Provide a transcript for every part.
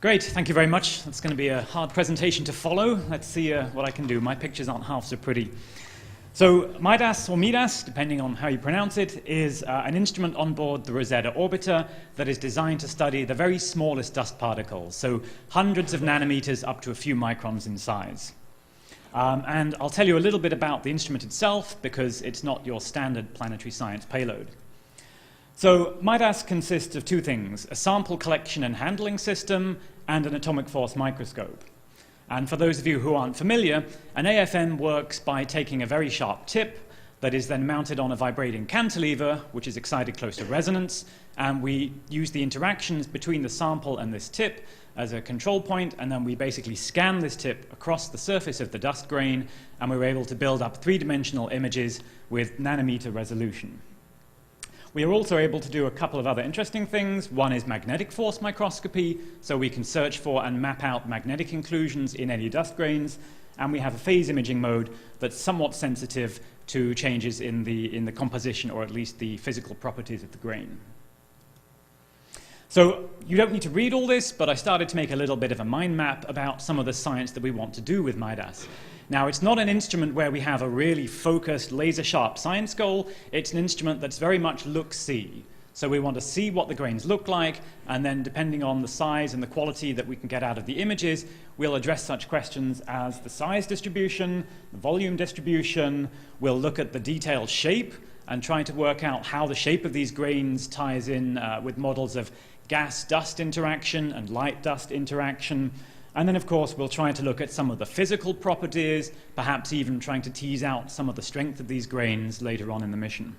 Great, thank you very much. That's going to be a hard presentation to follow. Let's see what I can do. My pictures aren't half so pretty. So MIDAS, or MIDAS, depending on how you pronounce it, is an instrument on board the Rosetta orbiter that is designed to study the very smallest dust particles, so hundreds of nanometers up to a few microns in size. And I'll tell you a little bit about the instrument itself because it's not your standard planetary science payload. So MIDAS consists of two things, a sample collection and handling system and an atomic force microscope. And for those of you who aren't familiar, an AFM works by taking a very sharp tip that is then mounted on a vibrating cantilever, which is excited close to resonance, and we use the interactions between the sample and this tip as a control point, and then we basically scan this tip across the surface of the dust grain, and we were able to build up three-dimensional images with nanometer resolution. We are also able to do a couple of other interesting things. One is magnetic force microscopy, so we can search for and map out magnetic inclusions in any dust grains. And we have a phase imaging mode that's somewhat sensitive to changes in the composition, or at least the physical properties of the grain. So you don't need to read all this, but I started to make a little bit of a mind map about some of the science that we want to do with MIDAS. Now, it's not an instrument where we have a really focused, laser-sharp science goal. It's an instrument that's very much look-see. So we want to see what the grains look like, and then depending on the size and the quality that we can get out of the images, we'll address such questions as the size distribution, the volume distribution. We'll look at the detailed shape and try to work out how the shape of these grains ties in with models of gas-dust interaction and light-dust interaction. And then, of course, we'll try to look at some of the physical properties, perhaps even trying to tease out some of the strength of these grains later on in the mission.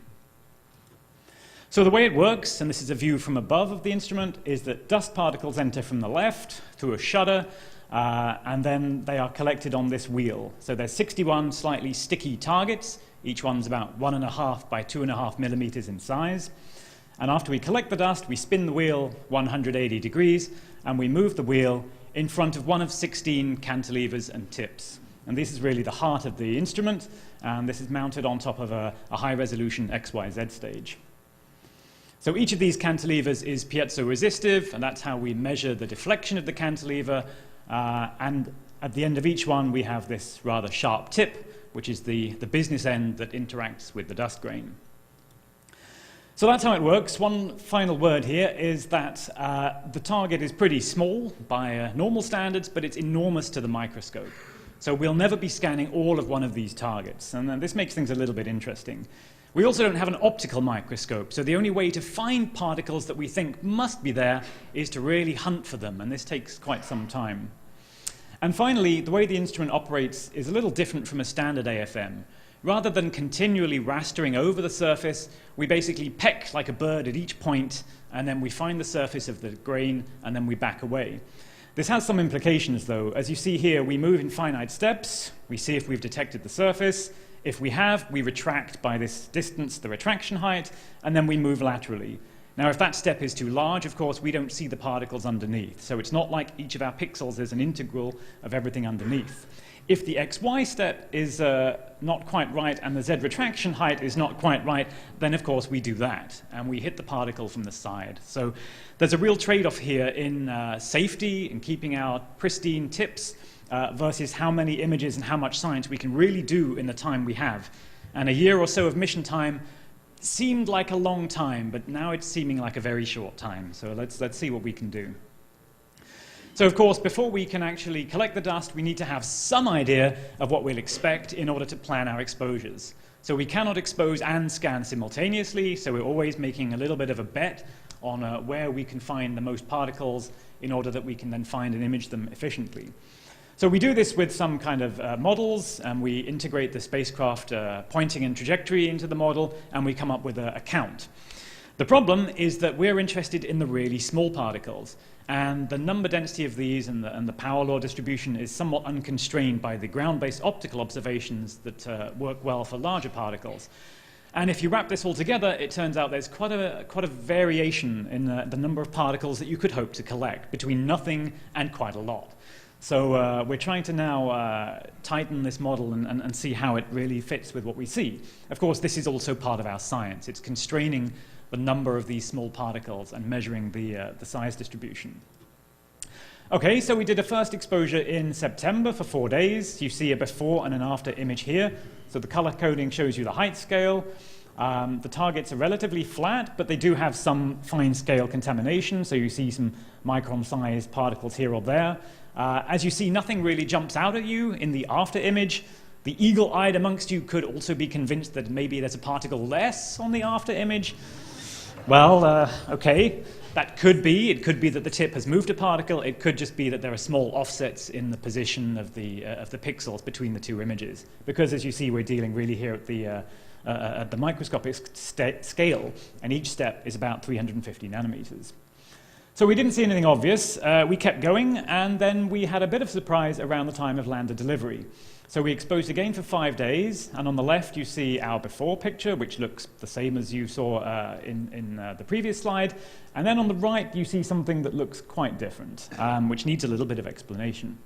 So the way it works, and this is a view from above of the instrument, is that dust particles enter from the left through a shutter, and then they are collected on this wheel. So there's 61 slightly sticky targets. Each one's about 1.5 by 2.5 millimeters in size. And after we collect the dust, we spin the wheel 180 degrees, and we move the wheel in front of one of 16 cantilevers and tips. And this is really the heart of the instrument, and this is mounted on top of a high-resolution XYZ stage. So each of these cantilevers is piezoresistive, and that's how we measure the deflection of the cantilever. And at the end of each one, we have this rather sharp tip, which is the business end that interacts with the dust grain. So that's how it works. One final word here is that the target is pretty small by normal standards, but it's enormous to the microscope. So we'll never be scanning all of one of these targets, and this makes things a little bit interesting. We also don't have an optical microscope, so the only way to find particles that we think must be there is to really hunt for them, and this takes quite some time. And finally, the way the instrument operates is a little different from a standard AFM. Rather than continually rastering over the surface, we basically peck like a bird at each point, and then we find the surface of the grain, and then we back away. This has some implications, though. As you see here, we move in finite steps. We see if we've detected the surface. If we have, we retract by this distance, the retraction height, and then we move laterally. Now, if that step is too large, of course, we don't see the particles underneath. So it's not like each of our pixels is an integral of everything underneath. If the XY step is not quite right and the Z retraction height is not quite right, then of course we do that, and we hit the particle from the side. So there's a real trade-off here in safety, in keeping our pristine tips, versus how many images and how much science we can really do in the time we have. And a year or so of mission time seemed like a long time, but now it's seeming like a very short time. So let's see what we can do. So, of course, before we can actually collect the dust, we need to have some idea of what we'll expect in order to plan our exposures. So we cannot expose and scan simultaneously, so we're always making a little bit of a bet on where we can find the most particles in order that we can then find and image them efficiently. So we do this with some kind of models, and we integrate the spacecraft pointing and trajectory into the model, and we come up with a count. The problem is that we're interested in the really small particles, and the number density of these and the power law distribution is somewhat unconstrained by the ground-based optical observations that work well for larger particles. And if you wrap this all together, it turns out there's quite a variation in the number of particles that you could hope to collect, between nothing and quite a lot. So we're trying to now tighten this model and see how it really fits with what we see. Of course, this is also part of our science. It's constraining the number of these small particles and measuring the size distribution. Okay, so we did a first exposure in September for 4 days. You see a before and an after image here. So the color coding shows you the height scale. The targets are relatively flat, but they do have some fine scale contamination. So you see some micron-sized particles here or there. As you see, nothing really jumps out at you in the after image. The eagle-eyed amongst you could also be convinced that maybe there's a particle less on the after image. Well, okay, that could be. It could be that the tip has moved a particle. It could just be that there are small offsets in the position of the pixels between the two images. Because as you see, we're dealing really here at the microscopic scale, and each step is about 350 nanometers. So we didn't see anything obvious. We kept going, and then we had a bit of surprise around the time of lander delivery. So we exposed again for 5 days, and on the left you see our before picture, which looks the same as you saw in the previous slide. And then on the right you see something that looks quite different, which needs a little bit of explanation.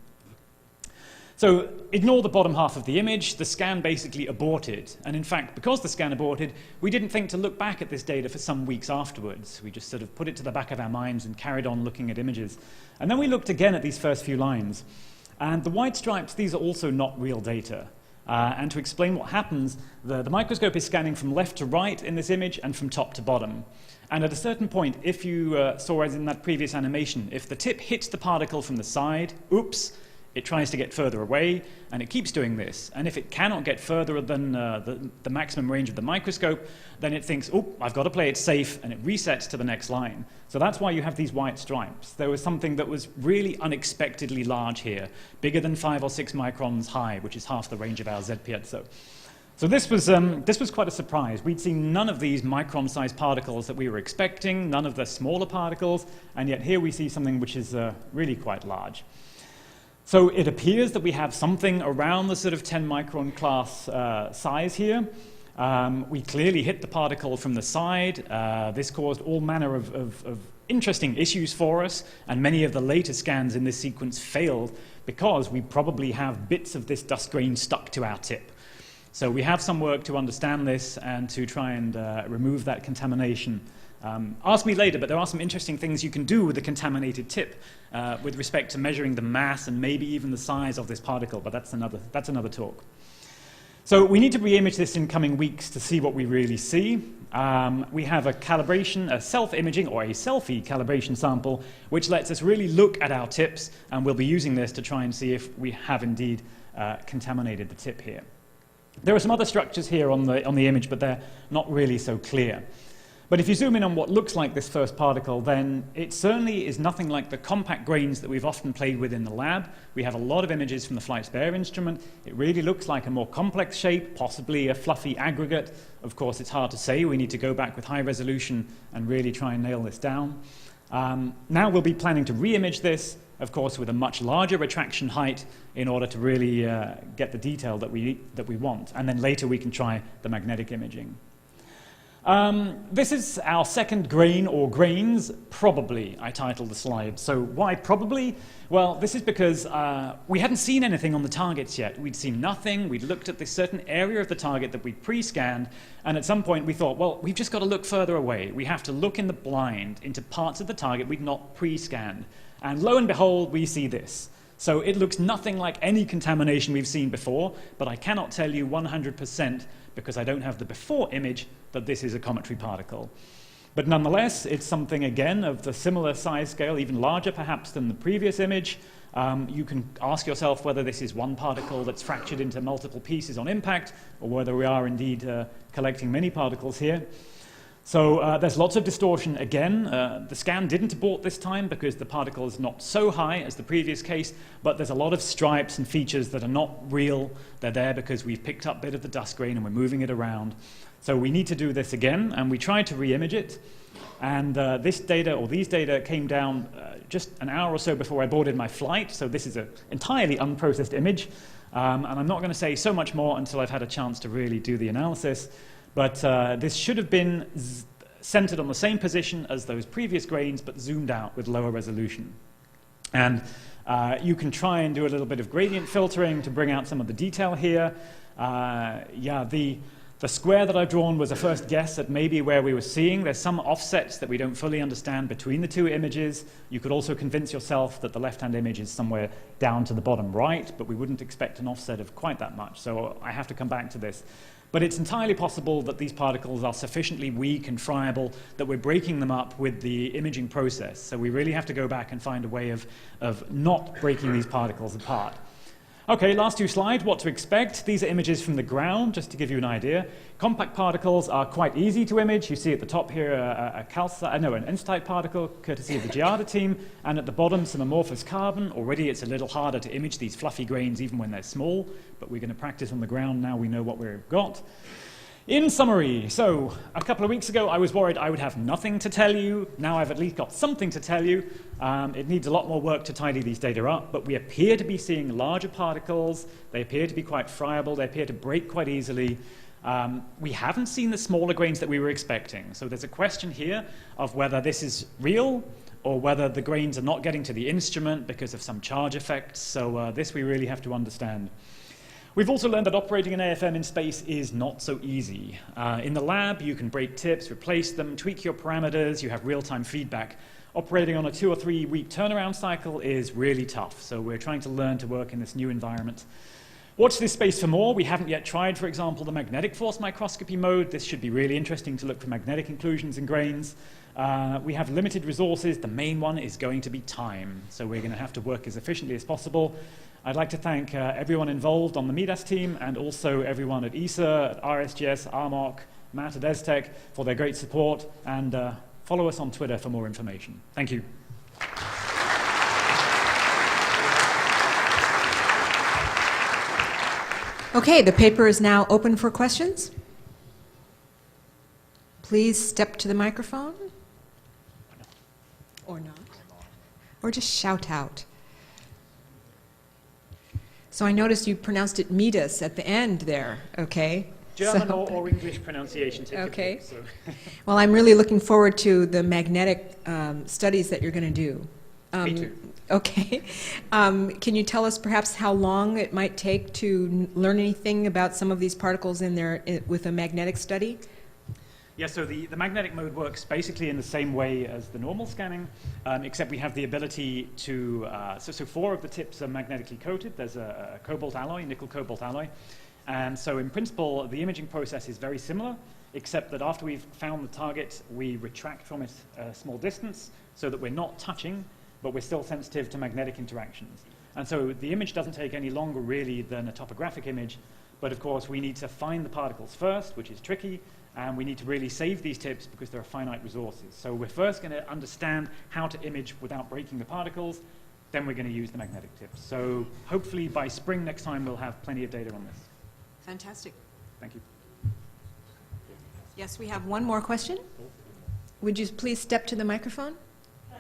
So ignore the bottom half of the image. The scan basically aborted. And in fact, because the scan aborted, we didn't think to look back at this data for some weeks afterwards. We just sort of put it to the back of our minds and carried on looking at images. And then we looked again at these first few lines. And the white stripes, these are also not real data. And to explain what happens, the microscope is scanning from left to right in this image and from top to bottom. And at a certain point, if you saw as in that previous animation, if the tip hits the particle from the side, oops, it tries to get further away, and it keeps doing this. And if it cannot get further than the maximum range of the microscope, then it thinks, oh, I've got to play it safe, and it resets to the next line. So that's why you have these white stripes. There was something that was really unexpectedly large here, bigger than 5 or 6 microns high, which is half the range of our Z piezo. So this was quite a surprise. We'd seen none of these micron-sized particles that we were expecting, none of the smaller particles, and yet here we see something which is really quite large. So it appears that we have something around the sort of 10 micron class size here. We clearly hit the particle from the side. This caused all manner of interesting issues for us, and many of the later scans in this sequence failed because we probably have bits of this dust grain stuck to our tip. So we have some work to understand this and to try and remove that contamination. Ask me later, but there are some interesting things you can do with a contaminated tip with respect to measuring the mass and maybe even the size of this particle, but that's another talk. So we need to re-image this in coming weeks to see what we really see. We have a calibration, a self-imaging or a selfie calibration sample, which lets us really look at our tips, and we'll be using this to try and see if we have indeed contaminated the tip here. There are some other structures here on the image, but they're not really so clear. But if you zoom in on what looks like this first particle, then it certainly is nothing like the compact grains that we've often played with in the lab. We have a lot of images from the Flight Spare instrument. It really looks like a more complex shape, possibly a fluffy aggregate. Of course, it's hard to say. We need to go back with high resolution and really try and nail this down. Now we'll be planning to re-image this, of course, with a much larger retraction height in order to really get the detail that we want. And then later we can try the magnetic imaging. This is our second grain, or grains, probably, I titled the slide. So why probably? Well, this is because we hadn't seen anything on the targets yet. We'd seen nothing. We'd looked at this certain area of the target that we'd pre-scanned, and at some point we thought, well, we've just got to look further away. We have to look in the blind into parts of the target we'd not pre-scanned. And lo and behold, we see this. So it looks nothing like any contamination we've seen before, but I cannot tell you 100%, because I don't have the before image, that this is a cometary particle. But nonetheless, it's something, again, of the similar size scale, even larger perhaps than the previous image. You can ask yourself whether this is one particle that's fractured into multiple pieces on impact, or whether we are indeed collecting many particles here. So there's lots of distortion again. The scan didn't abort this time because the particle is not so high as the previous case, but there's a lot of stripes and features that are not real. They're there because we've picked up a bit of the dust grain and we're moving it around. So we need to do this again, and we tried to re-image it. And these data came down just an hour or so before I boarded my flight, so this is an entirely unprocessed image. And I'm not going to say so much more until I've had a chance to really do the analysis. But this should have been centered on the same position as those previous grains, but zoomed out with lower resolution. And you can try and do a little bit of gradient filtering to bring out some of the detail here. The The square that I've drawn was a first guess at maybe where we were seeing. There's some offsets that we don't fully understand between the two images. You could also convince yourself that the left-hand image is somewhere down to the bottom right, but we wouldn't expect an offset of quite that much, so I have to come back to this. But it's entirely possible that these particles are sufficiently weak and friable that we're breaking them up with the imaging process. So we really have to go back and find a way of not breaking these particles apart. Okay, last two slides, what to expect. These are images from the ground, just to give you an idea. Compact particles are quite easy to image. You see at the top here an N-type particle, courtesy of the Giada team, and at the bottom some amorphous carbon. Already it's a little harder to image these fluffy grains even when they're small, but we're going to practice on the ground now we know what we've got. In summary, so a couple of weeks ago I was worried I would have nothing to tell you. Now I've at least got something to tell you. It needs a lot more work to tidy these data up, but we appear to be seeing larger particles. They appear to be quite friable. They appear to break quite easily. We haven't seen the smaller grains that we were expecting. So there's a question here of whether this is real or whether the grains are not getting to the instrument because of some charge effects. So this we really have to understand. We've also learned that operating an AFM in space is not so easy. In the lab, you can break tips, replace them, tweak your parameters, you have real-time feedback. Operating on a 2 or 3 week turnaround cycle is really tough, so we're trying to learn to work in this new environment. Watch this space for more. We haven't yet tried, for example, the magnetic force microscopy mode. This should be really interesting to look for magnetic inclusions in grains. We have limited resources. The main one is going to be time, so we're going to have to work as efficiently as possible. I'd like to thank everyone involved on the MIDAS team and also everyone at ESA, at RSGS, RMOC, Matt at ESTEC for their great support, and follow us on Twitter for more information. Thank you. Okay, the paper is now open for questions. Please step to the microphone. Or not. Or just shout out. So I noticed you pronounced it MIDAS at the end there, okay? German or English pronunciation typically. Okay. So. Well, I'm really looking forward to the magnetic studies that you're going to do. Me too. Okay. Can you tell us perhaps how long it might take to learn anything about some of these particles in there with a magnetic study? Yeah, so the magnetic mode works basically in the same way as the normal scanning, except we have the ability to, so 4 of the tips are magnetically coated. There's a cobalt alloy, nickel-cobalt alloy. And so in principle, the imaging process is very similar, except that after we've found the target, we retract from it a small distance so that we're not touching, but we're still sensitive to magnetic interactions. And so the image doesn't take any longer really than a topographic image, but of course we need to find the particles first, which is tricky, and we need to really save these tips because there are finite resources. So we're first going to understand how to image without breaking the particles, then we're going to use the magnetic tips. So hopefully by spring next time we'll have plenty of data on this. Fantastic. Thank you. Yes, we have one more question. Would you please step to the microphone? Can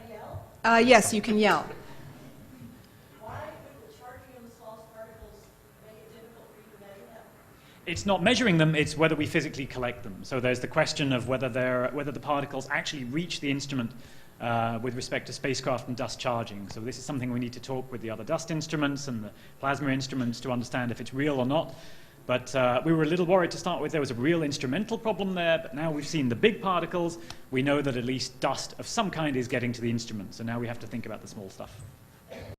I yell? Yes, you can yell. Why would the Churyumov false particles make it difficult for you to measure them? It's not measuring them, it's whether we physically collect them. So there's the question of whether the particles actually reach the instrument with respect to spacecraft and dust charging. So this is something we need to talk with the other dust instruments and the plasma instruments to understand if it's real or not. But we were a little worried to start with. There was a real instrumental problem there, but now we've seen the big particles. We know that at least dust of some kind is getting to the instrument. So now we have to think about the small stuff.